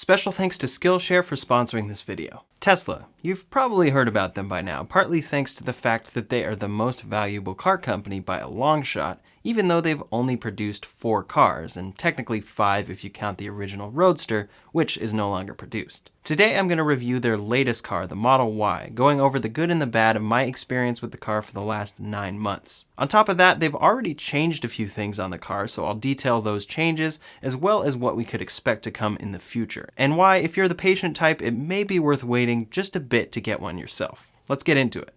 Special thanks to Skillshare for sponsoring this video. Tesla. You've probably heard about them by now, partly thanks to the fact that they are the most valuable car company by a long shot, even though they've only produced 4 cars, and technically 5 if you count the original Roadster, which is no longer produced. Today I'm going to review their latest car, the Model Y, going over the good and the bad of my experience with the car for the last 9 months. On top of that, they've already changed a few things on the car, so I'll detail those changes, as well as what we could expect to come in the future, and why, if you're the patient type, it may be worth waiting just a bit to get one yourself. Let's get into it.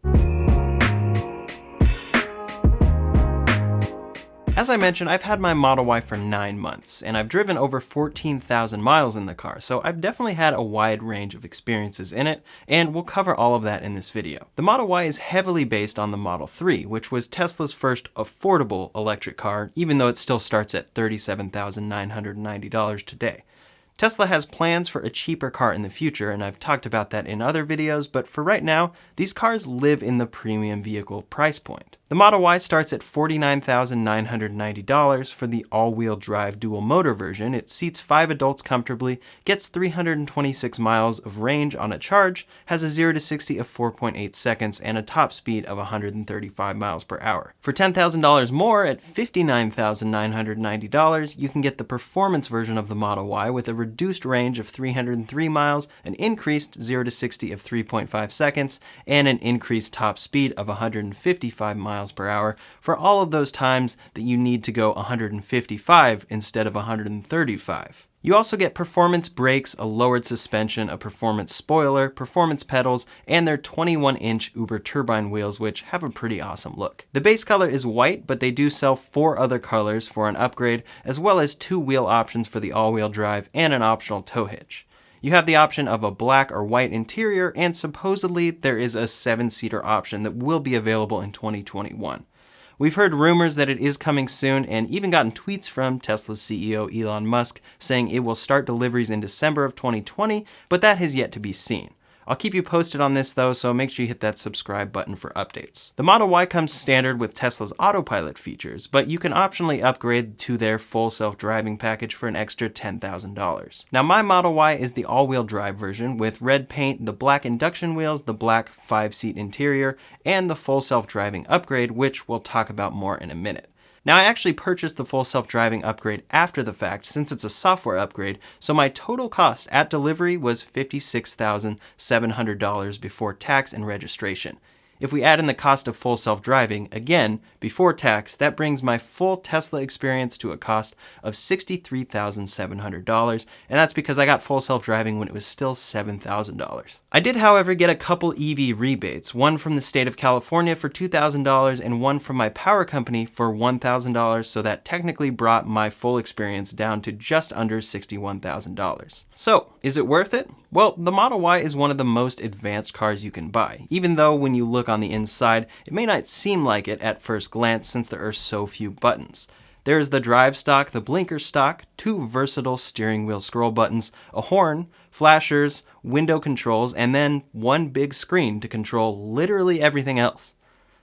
As I mentioned, I've had my Model Y for 9 months, and I've driven over 14,000 miles in the car, so I've definitely had a wide range of experiences in it, and we'll cover all of that in this video. The Model Y is heavily based on the Model 3, which was Tesla's first affordable electric car, even though it still starts at $37,990 today. Tesla has plans for a cheaper car in the future, and I've talked about that in other videos, but for right now, these cars live in the premium vehicle price point. The Model Y starts at $49,990 for the all-wheel drive dual motor version. It seats 5 adults comfortably, gets 326 miles of range on a charge, has a 0 to 60 of 4.8 seconds, and a top speed of 135 miles per hour. For $10,000 more, at $59,990, you can get the performance version of the Model Y with a reduced range of 303 miles, an increased 0 to 60 of 3.5 seconds, and an increased top speed of 155 miles per hour for all of those times that you need to go 155 instead of 135. You also get performance brakes, a lowered suspension, a performance spoiler, performance pedals, and their 21-inch Uber turbine wheels, which have a pretty awesome look. The base color is white, but they do sell 4 other colors for an upgrade, as well as 2 wheel options for the all-wheel drive and an optional tow hitch. You have the option of a black or white interior, and supposedly there is a 7-seater option that will be available in 2021. We've heard rumors that it is coming soon, and even gotten tweets from Tesla's CEO Elon Musk saying it will start deliveries in December of 2020, but that has yet to be seen. I'll keep you posted on this though, so make sure you hit that subscribe button for updates. The Model Y comes standard with Tesla's Autopilot features, but you can optionally upgrade to their full self-driving package for an extra $10,000. Now my Model Y is the all-wheel drive version with red paint, the black induction wheels, the black 5-seat interior, and the full self-driving upgrade, which we'll talk about more in a minute. Now I actually purchased the full self-driving upgrade after the fact since it's a software upgrade, so my total cost at delivery was $56,700 before tax and registration. If we add in the cost of full self-driving, again, before tax, that brings my full Tesla experience to a cost of $63,700, and that's because I got full self-driving when it was still $7,000. I did, however, get a couple EV rebates, one from the state of California for $2,000 and one from my power company for $1,000, so that technically brought my full experience down to just under $61,000. So, is it worth it? Well, the Model Y is one of the most advanced cars you can buy, even though when you look on the inside, it may not seem like it at first glance since there are so few buttons. There is the drive stalk, the blinker stalk, 2 versatile steering wheel scroll buttons, a horn, flashers, window controls, and then one big screen to control literally everything else.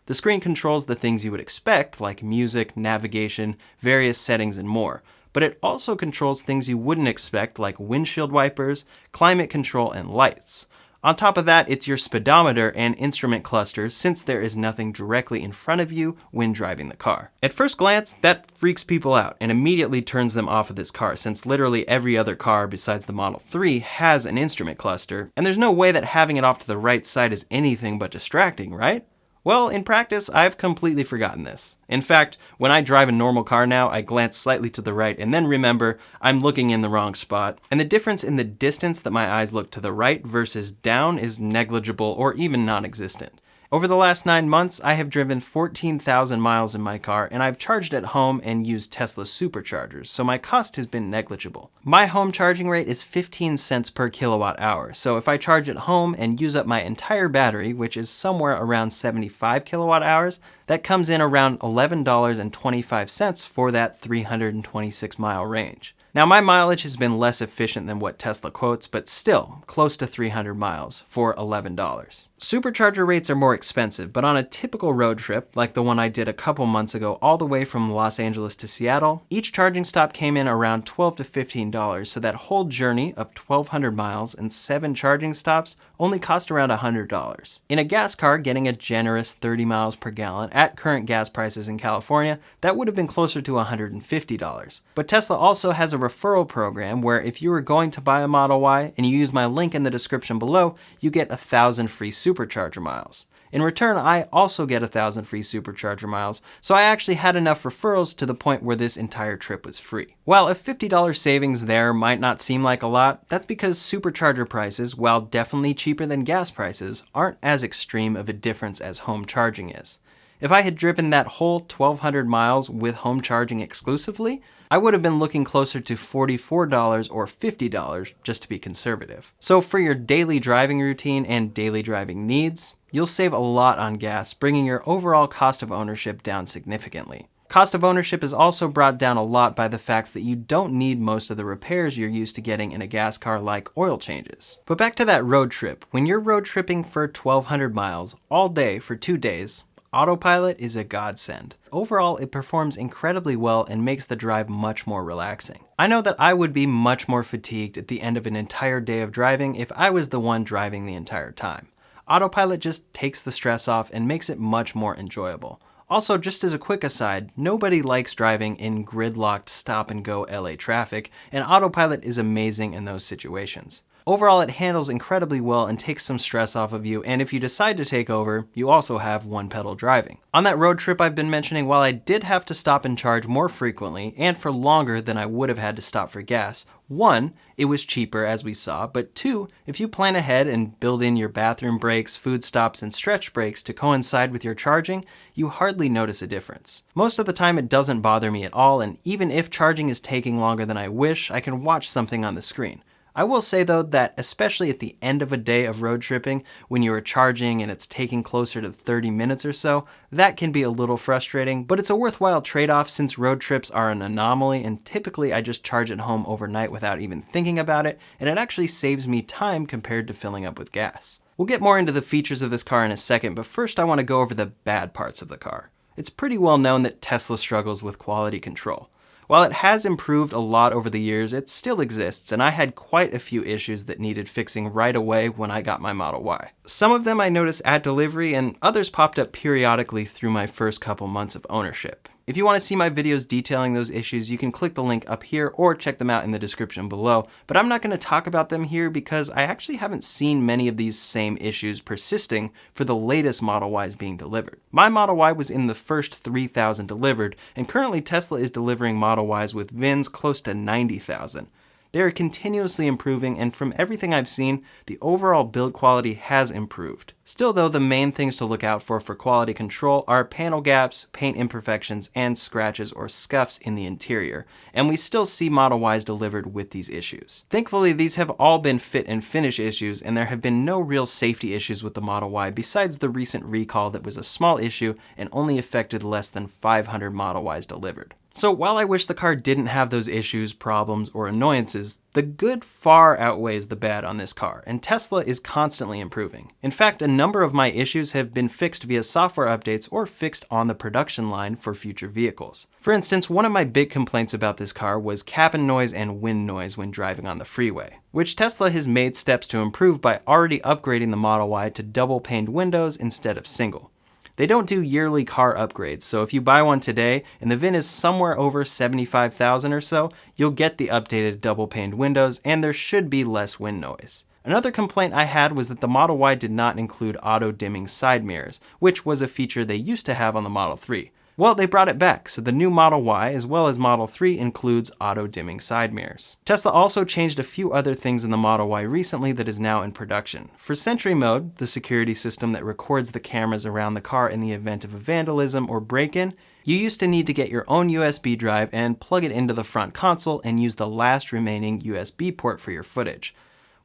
The screen controls the things you would expect, like music, navigation, various settings, and more. But it also controls things you wouldn't expect, like windshield wipers, climate control, and lights. On top of that, it's your speedometer and instrument clusters, since there is nothing directly in front of you when driving the car. At first glance, that freaks people out and immediately turns them off of this car, since literally every other car besides the Model 3 has an instrument cluster, and there's no way that having it off to the right side is anything but distracting, right? Well, in practice, I've completely forgotten this. In fact, when I drive a normal car now, I glance slightly to the right and then remember I'm looking in the wrong spot. And the difference in the distance that my eyes look to the right versus down is negligible or even non-existent. Over the last 9 months, I have driven 14,000 miles in my car, and I've charged at home and used Tesla superchargers, so my cost has been negligible. My home charging rate is 15 cents per kilowatt hour, so if I charge at home and use up my entire battery, which is somewhere around 75 kilowatt hours, that comes in around $11.25 for that 326 mile range. Now, my mileage has been less efficient than what Tesla quotes, but still close to 300 miles for $11. Supercharger rates are more expensive, but on a typical road trip, like the one I did a couple months ago all the way from Los Angeles to Seattle, each charging stop came in around $12 to $15, so that whole journey of 1,200 miles and 7 charging stops only cost around $100. In a gas car, getting a generous 30 miles per gallon at current gas prices in California, that would have been closer to $150. But Tesla also has a referral program where if you were going to buy a Model Y and you use my link in the description below, you get 1,000 free supercharger miles. In return, I also get 1,000 free supercharger miles, so I actually had enough referrals to the point where this entire trip was free. While a $50 savings there might not seem like a lot, that's because supercharger prices, while definitely cheaper than gas prices, aren't as extreme of a difference as home charging is. If I had driven that whole 1,200 miles with home charging exclusively, I would have been looking closer to $44 or $50 just to be conservative. So for your daily driving routine and daily driving needs, you'll save a lot on gas, bringing your overall cost of ownership down significantly. Cost of ownership is also brought down a lot by the fact that you don't need most of the repairs you're used to getting in a gas car like oil changes. But back to that road trip. When you're road tripping for 1,200 miles all day for 2 days, Autopilot is a godsend. Overall, it performs incredibly well and makes the drive much more relaxing. I know that I would be much more fatigued at the end of an entire day of driving if I was the one driving the entire time. Autopilot just takes the stress off and makes it much more enjoyable. Also, just as a quick aside, nobody likes driving in gridlocked stop-and-go LA traffic, and Autopilot is amazing in those situations. Overall, it handles incredibly well and takes some stress off of you, and if you decide to take over, you also have one-pedal driving. On that road trip I've been mentioning, while I did have to stop and charge more frequently, and for longer than I would have had to stop for gas, 1, it was cheaper as we saw, but 2, if you plan ahead and build in your bathroom breaks, food stops, and stretch breaks to coincide with your charging, you hardly notice a difference. Most of the time it doesn't bother me at all, and even if charging is taking longer than I wish, I can watch something on the screen. I will say though that especially at the end of a day of road tripping, when you are charging and it's taking closer to 30 minutes or so, that can be a little frustrating, but it's a worthwhile trade-off since road trips are an anomaly and typically I just charge at home overnight without even thinking about it, and it actually saves me time compared to filling up with gas. We'll get more into the features of this car in a second, but first I want to go over the bad parts of the car. It's pretty well known that Tesla struggles with quality control. While it has improved a lot over the years, it still exists, and I had quite a few issues that needed fixing right away when I got my Model Y. Some of them I noticed at delivery, and others popped up periodically through my first couple months of ownership. If you want to see my videos detailing those issues, you can click the link up here or check them out in the description below, but I'm not going to talk about them here because I actually haven't seen many of these same issues persisting for the latest Model Ys being delivered. My Model Y was in the first 3,000 delivered, and currently Tesla is delivering Model Ys with VINs close to 90,000. They are continuously improving, and from everything I've seen, the overall build quality has improved. Still though, the main things to look out for quality control are panel gaps, paint imperfections, and scratches or scuffs in the interior, and we still see Model Ys delivered with these issues. Thankfully, these have all been fit and finish issues, and there have been no real safety issues with the Model Y besides the recent recall that was a small issue and only affected less than 500 Model Ys delivered. So while I wish the car didn't have those issues, problems, or annoyances, the good far outweighs the bad on this car, and Tesla is constantly improving. In fact, a number of my issues have been fixed via software updates or fixed on the production line for future vehicles. For instance, one of my big complaints about this car was cabin noise and wind noise when driving on the freeway, which Tesla has made steps to improve by already upgrading the Model Y to double-paned windows instead of single. They don't do yearly car upgrades, so if you buy one today and the VIN is somewhere over 75,000 or so, you'll get the updated double-paned windows and there should be less wind noise. Another complaint I had was that the Model Y did not include auto-dimming side mirrors, which was a feature they used to have on the Model 3. Well, they brought it back, so the new Model Y as well as Model 3 includes auto-dimming side mirrors. Tesla also changed a few other things in the Model Y recently that is now in production. For Sentry Mode, the security system that records the cameras around the car in the event of a vandalism or break-in, you used to need to get your own USB drive and plug it into the front console and use the last remaining USB port for your footage.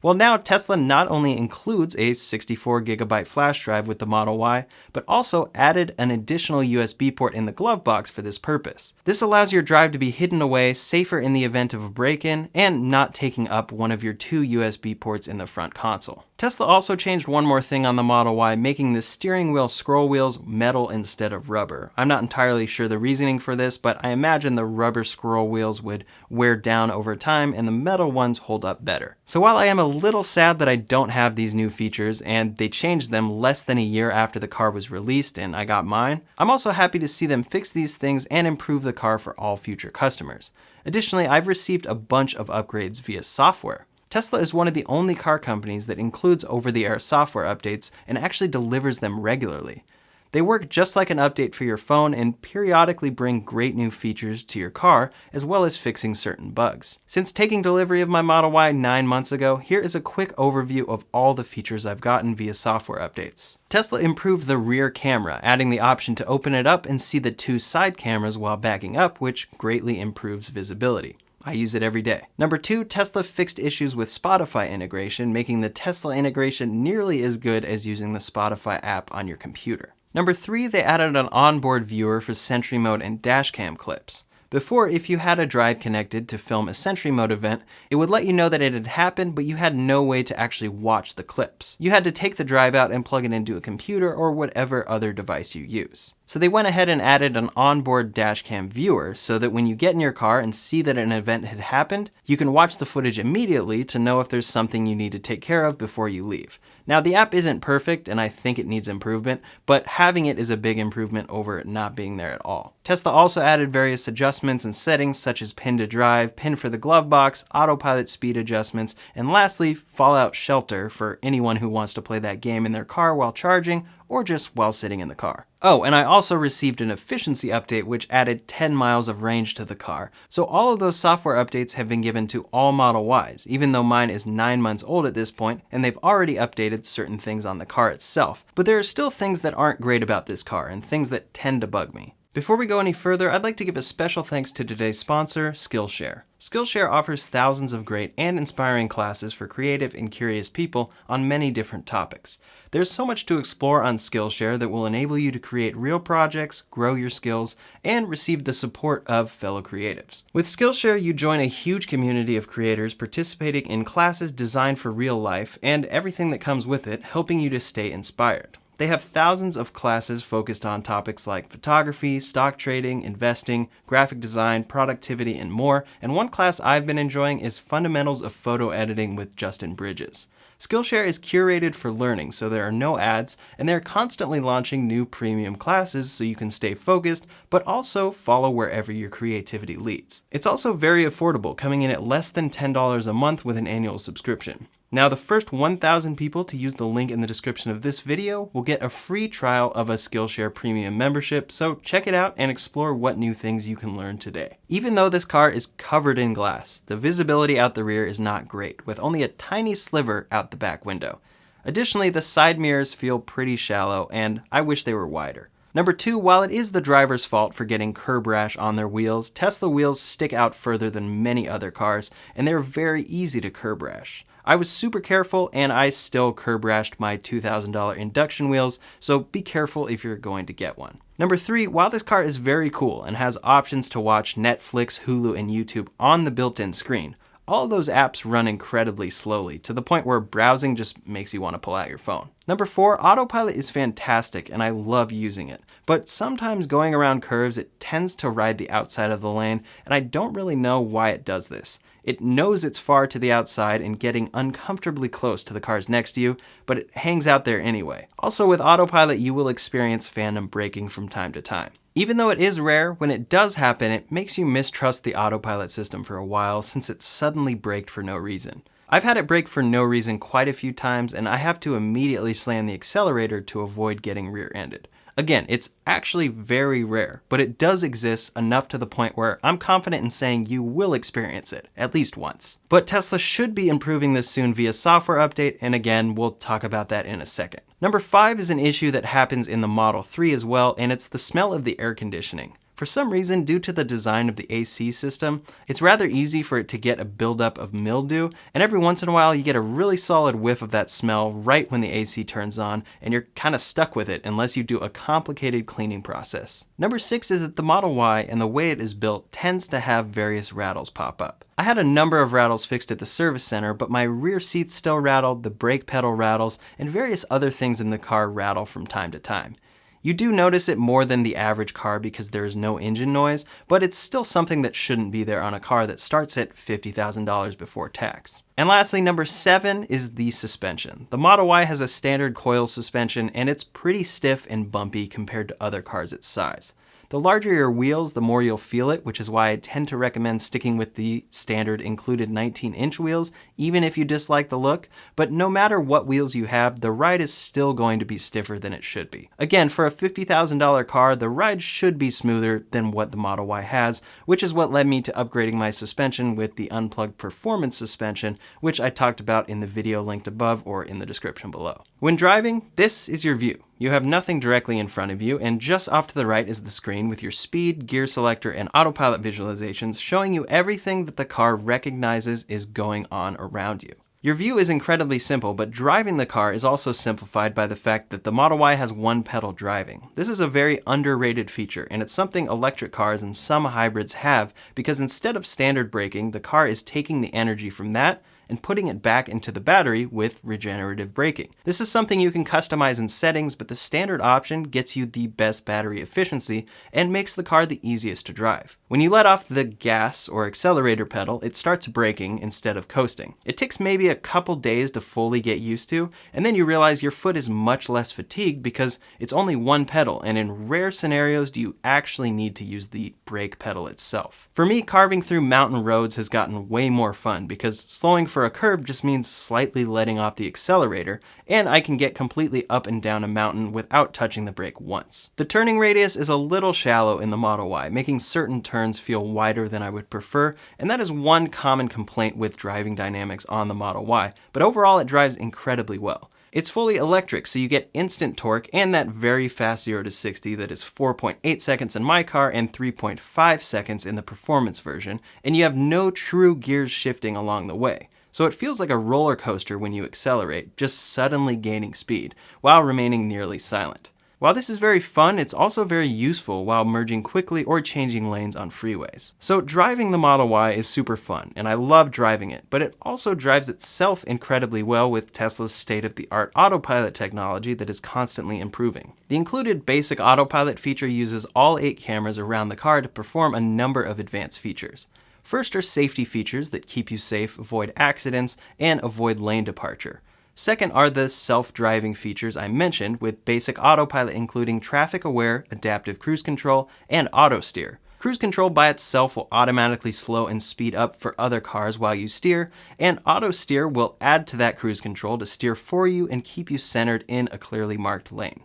Well, now Tesla not only includes a 64GB flash drive with the Model Y, but also added an additional USB port in the glove box for this purpose. This allows your drive to be hidden away, safer in the event of a break-in, and not taking up one of your 2 USB ports in the front console. Tesla also changed one more thing on the Model Y, making the steering wheel scroll wheels metal instead of rubber. I'm not entirely sure the reasoning for this, but I imagine the rubber scroll wheels would wear down over time and the metal ones hold up better. So while I am a little sad that I don't have these new features, and they changed them less than a year after the car was released and I got mine, I'm also happy to see them fix these things and improve the car for all future customers. Additionally, I've received a bunch of upgrades via software. Tesla is one of the only car companies that includes over-the-air software updates and actually delivers them regularly. They work just like an update for your phone and periodically bring great new features to your car, as well as fixing certain bugs. Since taking delivery of my Model Y 9 months ago, here is a quick overview of all the features I've gotten via software updates. Tesla improved the rear camera, adding the option to open it up and see the 2 side cameras while backing up, which greatly improves visibility. I use it every day. Number 2, Tesla fixed issues with Spotify integration, making the Tesla integration nearly as good as using the Spotify app on your computer. Number 3, they added an onboard viewer for Sentry Mode and dashcam clips. Before, if you had a drive connected to film a Sentry Mode event, it would let you know that it had happened, but you had no way to actually watch the clips. You had to take the drive out and plug it into a computer or whatever other device you use. So they went ahead and added an onboard dashcam viewer so that when you get in your car and see that an event had happened, you can watch the footage immediately to know if there's something you need to take care of before you leave. Now, the app isn't perfect and I think it needs improvement, but having it is a big improvement over it not being there at all. Tesla also added various adjustments and settings such as pin to drive, pin for the glove box, autopilot speed adjustments, and lastly, Fallout Shelter for anyone who wants to play that game in their car while charging or just while sitting in the car. Oh, and I also received an efficiency update which added 10 miles of range to the car. So all of those software updates have been given to all Model Ys, even though mine is 9 months old at this point, and they've already updated certain things on the car itself. But there are still things that aren't great about this car, and things that tend to bug me. Before we go any further, I'd like to give a special thanks to today's sponsor, Skillshare. Skillshare offers thousands of great and inspiring classes for creative and curious people on many different topics. There's so much to explore on Skillshare that will enable you to create real projects, grow your skills, and receive the support of fellow creatives. With Skillshare, you join a huge community of creators participating in classes designed for real life and everything that comes with it, helping you to stay inspired. They have thousands of classes focused on topics like photography, stock trading, investing, graphic design, productivity, and more, and one class I've been enjoying is Fundamentals of Photo Editing with Justin Bridges. Skillshare is curated for learning, so there are no ads, and they're constantly launching new premium classes so you can stay focused, but also follow wherever your creativity leads. It's also very affordable, coming in at less than $10 a month with an annual subscription. Now, the first 1,000 people to use the link in the description of this video will get a free trial of a Skillshare premium membership, so check it out and explore what new things you can learn today. Even though this car is covered in glass, the visibility out the rear is not great, with only a tiny sliver out the back window. Additionally, the side mirrors feel pretty shallow, and I wish they were wider. Number 2, while it is the driver's fault for getting curb rash on their wheels, Tesla wheels stick out further than many other cars, and they're very easy to curb rash. I was super careful and I still curb rashed my $2,000 induction wheels, so be careful if you're going to get one. Number 3, while this car is very cool and has options to watch Netflix, Hulu, and YouTube on the built-in screen, all of those apps run incredibly slowly to the point where browsing just makes you want to pull out your phone. Number 4, Autopilot is fantastic and I love using it, but sometimes going around curves it tends to ride the outside of the lane and I don't really know why it does this. It knows it's far to the outside and getting uncomfortably close to the cars next to you, but it hangs out there anyway. Also with Autopilot you will experience phantom braking from time to time. Even though it is rare, when it does happen, it makes you mistrust the autopilot system for a while since it suddenly braked for no reason. I've had it brake for no reason quite a few times and I have to immediately slam the accelerator to avoid getting rear-ended. Again, it's actually very rare, but it does exist enough to the point where I'm confident in saying you will experience it, at least once. But Tesla should be improving this soon via software update, and again, we'll talk about that in a second. Number 5 is an issue that happens in the Model 3 as well, and it's the smell of the air conditioning. For some reason, due to the design of the AC system, it's rather easy for it to get a buildup of mildew, and every once in a while you get a really solid whiff of that smell right when the AC turns on, and you're kind of stuck with it unless you do a complicated cleaning process. Number 6 is that the Model Y and the way it is built tends to have various rattles pop up. I had a number of rattles fixed at the service center, but my rear seats still rattled, the brake pedal rattles, and various other things in the car rattle from time to time. You do notice it more than the average car because there is no engine noise, but it's still something that shouldn't be there on a car that starts at $50,000 before tax. And lastly, number 7 is the suspension. The Model Y has a standard coil suspension, and it's pretty stiff and bumpy compared to other cars its size. The larger your wheels, the more you'll feel it, which is why I tend to recommend sticking with the standard included 19-inch wheels, even if you dislike the look. But no matter what wheels you have, the ride is still going to be stiffer than it should be. Again, for a $50,000 car, the ride should be smoother than what the Model Y has, which is what led me to upgrading my suspension with the unplugged performance suspension, which I talked about in the video linked above or in the description below. When driving, this is your view. You have nothing directly in front of you, and just off to the right is the screen with your speed, gear selector, and autopilot visualizations showing you everything that the car recognizes is going on around you. Your view is incredibly simple, but driving the car is also simplified by the fact that the Model Y has one pedal driving. This is a very underrated feature, and it's something electric cars and some hybrids have because instead of standard braking, the car is taking the energy from that and putting it back into the battery with regenerative braking. This is something you can customize in settings, but the standard option gets you the best battery efficiency and makes the car the easiest to drive. When you let off the gas or accelerator pedal, it starts braking instead of coasting. It takes maybe a couple days to fully get used to, and then you realize your foot is much less fatigued because it's only one pedal, and in rare scenarios do you actually need to use the brake pedal itself. For me, carving through mountain roads has gotten way more fun because slowing for a curve just means slightly letting off the accelerator, and I can get completely up and down a mountain without touching the brake once. The turning radius is a little shallow in the Model Y, making certain turns feel wider than I would prefer, and that is one common complaint with driving dynamics on the Model Y, but overall it drives incredibly well. It's fully electric, so you get instant torque and that very fast 0 to 60 that is 4.8 seconds in my car and 3.5 seconds in the performance version, and you have no true gears shifting along the way. So it feels like a roller coaster when you accelerate, just suddenly gaining speed, while remaining nearly silent. While this is very fun, it's also very useful while merging quickly or changing lanes on freeways. So driving the Model Y is super fun, and I love driving it, but it also drives itself incredibly well with Tesla's state-of-the-art Autopilot technology that is constantly improving. The included basic Autopilot feature uses all 8 cameras around the car to perform a number of advanced features. First are safety features that keep you safe, avoid accidents, and avoid lane departure. Second are the self-driving features I mentioned, with basic autopilot including traffic-aware, adaptive cruise control, and auto steer. Cruise control by itself will automatically slow and speed up for other cars while you steer, and auto steer will add to that cruise control to steer for you and keep you centered in a clearly marked lane.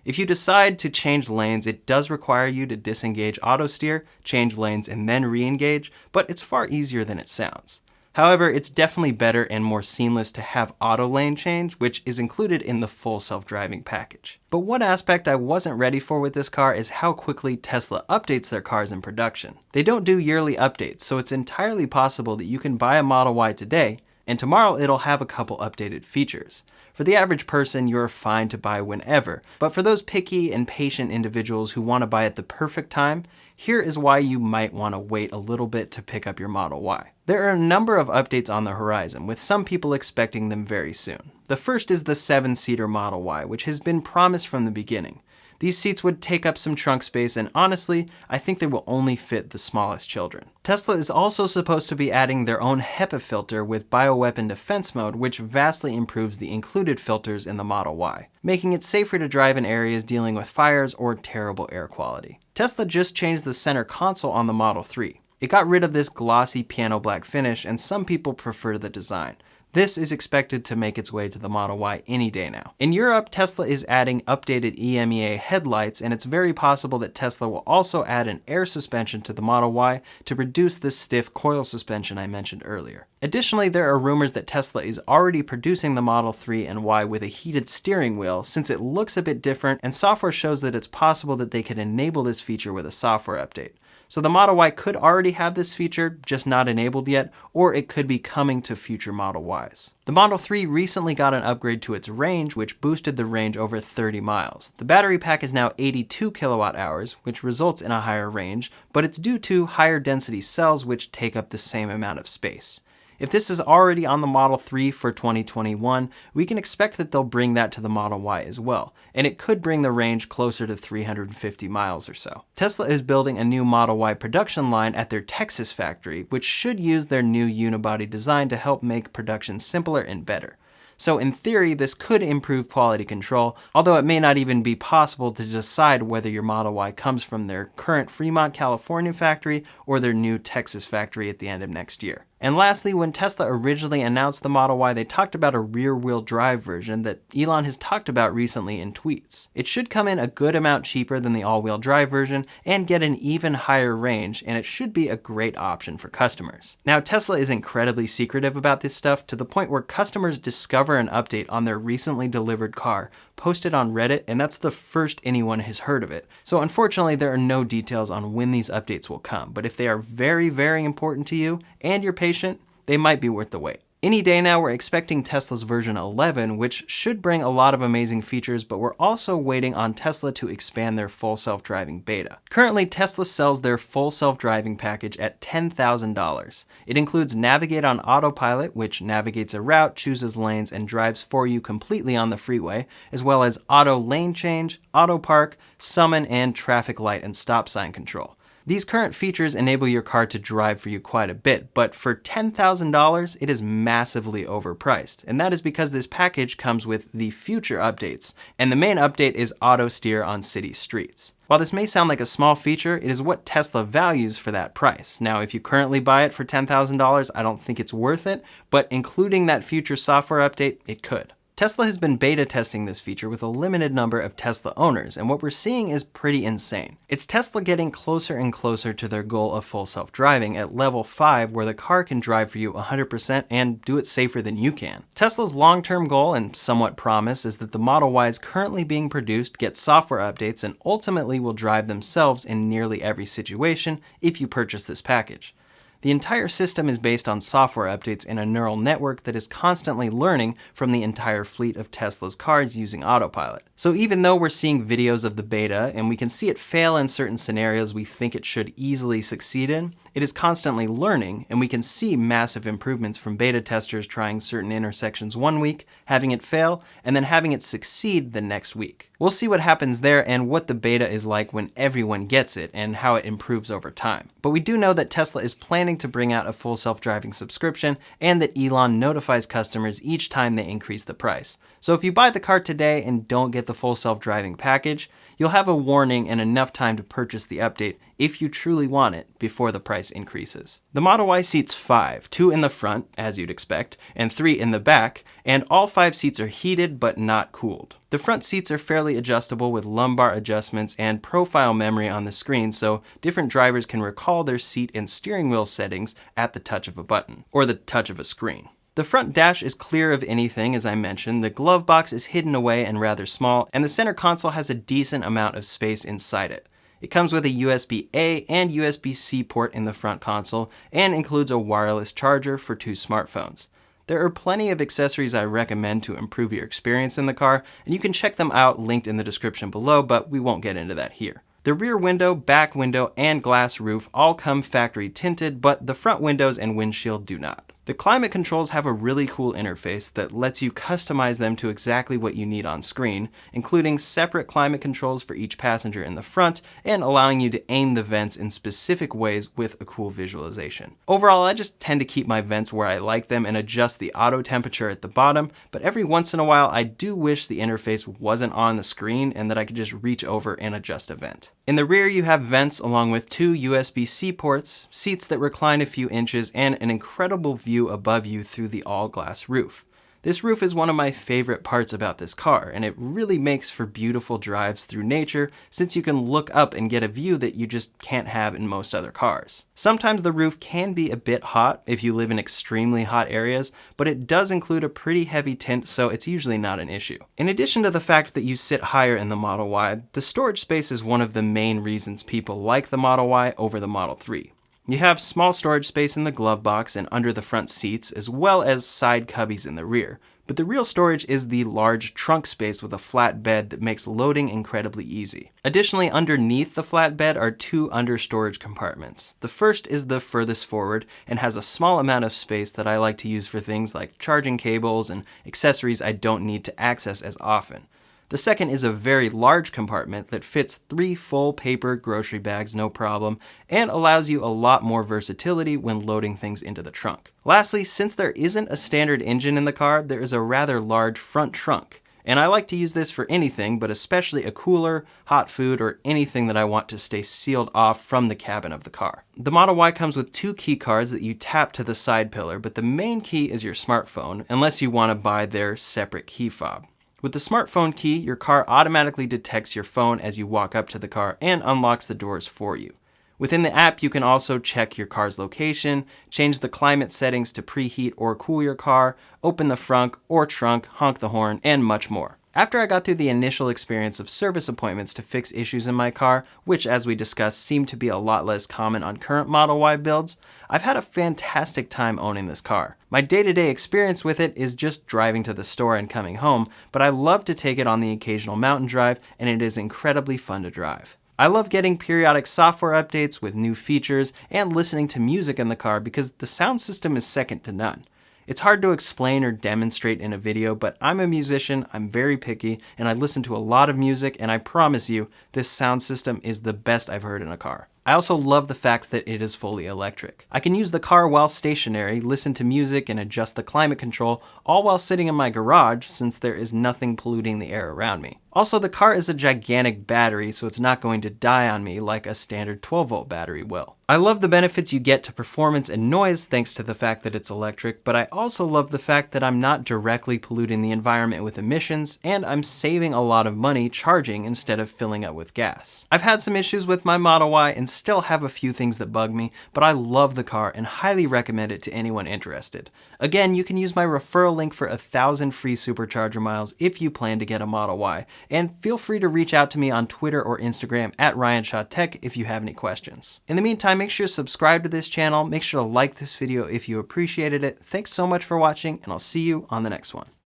If you decide to change lanes, it does require you to disengage auto steer, change lanes, and then re-engage, but it's far easier than it sounds. However, it's definitely better and more seamless to have auto lane change, which is included in the full self-driving package. But one aspect I wasn't ready for with this car is how quickly Tesla updates their cars in production. They don't do yearly updates, so it's entirely possible that you can buy a Model Y today, and tomorrow it'll have a couple updated features. For the average person, you're fine to buy whenever, but for those picky and patient individuals who want to buy at the perfect time, here is why you might want to wait a little bit to pick up your Model Y. There are a number of updates on the horizon, with some people expecting them very soon. The first is the 7-seater Model Y, which has been promised from the beginning. These seats would take up some trunk space, and honestly, I think they will only fit the smallest children. Tesla is also supposed to be adding their own HEPA filter with bioweapon defense mode, which vastly improves the included filters in the Model Y, making it safer to drive in areas dealing with fires or terrible air quality. Tesla just changed the center console on the Model 3. It got rid of this glossy piano black finish, and some people prefer the design. This is expected to make its way to the Model Y any day now. In Europe, Tesla is adding updated EMEA headlights, and it's very possible that Tesla will also add an air suspension to the Model Y to reduce the stiff coil suspension I mentioned earlier. Additionally, there are rumors that Tesla is already producing the Model 3 and Y with a heated steering wheel, since it looks a bit different, and software shows that it's possible that they could enable this feature with a software update. So the Model Y could already have this feature, just not enabled yet, or it could be coming to future Model Ys. The Model 3 recently got an upgrade to its range, which boosted the range over 30 miles. The battery pack is now 82 kilowatt hours, which results in a higher range, but it's due to higher density cells which take up the same amount of space. If this is already on the Model 3 for 2021, we can expect that they'll bring that to the Model Y as well, and it could bring the range closer to 350 miles or so. Tesla is building a new Model Y production line at their Texas factory, which should use their new unibody design to help make production simpler and better. So in theory, this could improve quality control, although it may not even be possible to decide whether your Model Y comes from their current Fremont, California factory or their new Texas factory at the end of next year. And lastly, when Tesla originally announced the Model Y, they talked about a rear-wheel drive version that Elon has talked about recently in tweets. It should come in a good amount cheaper than the all-wheel drive version and get an even higher range, and it should be a great option for customers. Now, Tesla is incredibly secretive about this stuff to the point where customers discover an update on their recently delivered car, posted on Reddit, and that's the first anyone has heard of it. So unfortunately, there are no details on when these updates will come, but if they are very, very important to you and you're patient, they might be worth the wait. Any day now, we're expecting Tesla's version 11, which should bring a lot of amazing features, but we're also waiting on Tesla to expand their full self-driving beta. Currently, Tesla sells their full self-driving package at $10,000. It includes Navigate on Autopilot, which navigates a route, chooses lanes, and drives for you completely on the freeway, as well as Auto Lane Change, Auto Park, Summon, and Traffic Light and Stop Sign Control. These current features enable your car to drive for you quite a bit, but for $10,000, it is massively overpriced. And that is because this package comes with the future updates, and the main update is auto steer on city streets. While this may sound like a small feature, it is what Tesla values for that price. Now, if you currently buy it for $10,000, I don't think it's worth it, but including that future software update, it could. Tesla has been beta testing this feature with a limited number of Tesla owners, and what we're seeing is pretty insane. It's Tesla getting closer and closer to their goal of full self-driving at level 5, where the car can drive for you 100% and do it safer than you can. Tesla's long-term goal and somewhat promise is that the Model Ys currently being produced get software updates and ultimately will drive themselves in nearly every situation if you purchase this package. The entire system is based on software updates in a neural network that is constantly learning from the entire fleet of Tesla's cars using Autopilot. So even though we're seeing videos of the beta and we can see it fail in certain scenarios we think it should easily succeed in, it is constantly learning, and we can see massive improvements from beta testers trying certain intersections one week, having it fail, and then having it succeed the next week. We'll see what happens there and what the beta is like when everyone gets it and how it improves over time. But we do know that Tesla is planning to bring out a full self-driving subscription and that Elon notifies customers each time they increase the price. So if you buy the car today and don't get the full self-driving package, you'll have a warning and enough time to purchase the update if you truly want it before the price increases. The Model Y seats 5, 2 in the front, as you'd expect, and 3 in the back, and all 5 seats are heated but not cooled. The front seats are fairly adjustable with lumbar adjustments and profile memory on the screen, so different drivers can recall their seat and steering wheel settings at the touch of a button, or the touch of a screen. The front dash is clear of anything, as I mentioned, the glove box is hidden away and rather small, and the center console has a decent amount of space inside it. It comes with a USB-A and USB-C port in the front console, and includes a wireless charger for 2 smartphones. There are plenty of accessories I recommend to improve your experience in the car, and you can check them out linked in the description below, but we won't get into that here. The rear window, back window, and glass roof all come factory tinted, but the front windows and windshield do not. The climate controls have a really cool interface that lets you customize them to exactly what you need on screen, including separate climate controls for each passenger in the front and allowing you to aim the vents in specific ways with a cool visualization. Overall, I just tend to keep my vents where I like them and adjust the auto temperature at the bottom, but every once in a while I do wish the interface wasn't on the screen and that I could just reach over and adjust a vent. In the rear, you have vents along with 2 USB-C ports, seats that recline a few inches, and an incredible view view above you through the all-glass roof. This roof is one of my favorite parts about this car, and it really makes for beautiful drives through nature since you can look up and get a view that you just can't have in most other cars. Sometimes the roof can be a bit hot if you live in extremely hot areas, but it does include a pretty heavy tint, so it's usually not an issue. In addition to the fact that you sit higher in the Model Y, the storage space is one of the main reasons people like the Model Y over the Model 3. You have small storage space in the glove box and under the front seats, as well as side cubbies in the rear. But the real storage is the large trunk space with a flat bed that makes loading incredibly easy. Additionally, underneath the flat bed are two under-storage compartments. The first is the furthest forward and has a small amount of space that I like to use for things like charging cables and accessories I don't need to access as often. The second is a very large compartment that fits 3 full paper grocery bags no problem and allows you a lot more versatility when loading things into the trunk. Lastly, since there isn't a standard engine in the car, there is a rather large front trunk. And I like to use this for anything, but especially a cooler, hot food, or anything that I want to stay sealed off from the cabin of the car. The Model Y comes with 2 key cards that you tap to the side pillar, but the main key is your smartphone, unless you want to buy their separate key fob. With the smartphone key, your car automatically detects your phone as you walk up to the car and unlocks the doors for you. Within the app, you can also check your car's location, change the climate settings to preheat or cool your car, open the front or trunk, honk the horn, and much more. After I got through the initial experience of service appointments to fix issues in my car, which as we discussed seem to be a lot less common on current Model Y builds, I've had a fantastic time owning this car. My day-to-day experience with it is just driving to the store and coming home, but I love to take it on the occasional mountain drive, and it is incredibly fun to drive. I love getting periodic software updates with new features and listening to music in the car because the sound system is second to none. It's hard to explain or demonstrate in a video, but I'm a musician, I'm very picky, and I listen to a lot of music, and I promise you, this sound system is the best I've heard in a car. I also love the fact that it is fully electric. I can use the car while stationary, listen to music, and adjust the climate control, all while sitting in my garage since there is nothing polluting the air around me. Also, the car is a gigantic battery, so it's not going to die on me like a standard 12-volt battery will. I love the benefits you get to performance and noise thanks to the fact that it's electric, but I also love the fact that I'm not directly polluting the environment with emissions, and I'm saving a lot of money charging instead of filling up with gas. I've had some issues with my Model Y and still have a few things that bug me, but I love the car and highly recommend it to anyone interested. Again, you can use my referral link for 1,000 free supercharger miles if you plan to get a Model Y, and feel free to reach out to me on Twitter or Instagram at RyanShawTech if you have any questions. In the meantime, make sure to subscribe to this channel, make sure to like this video if you appreciated it. Thanks so much for watching, and I'll see you on the next one.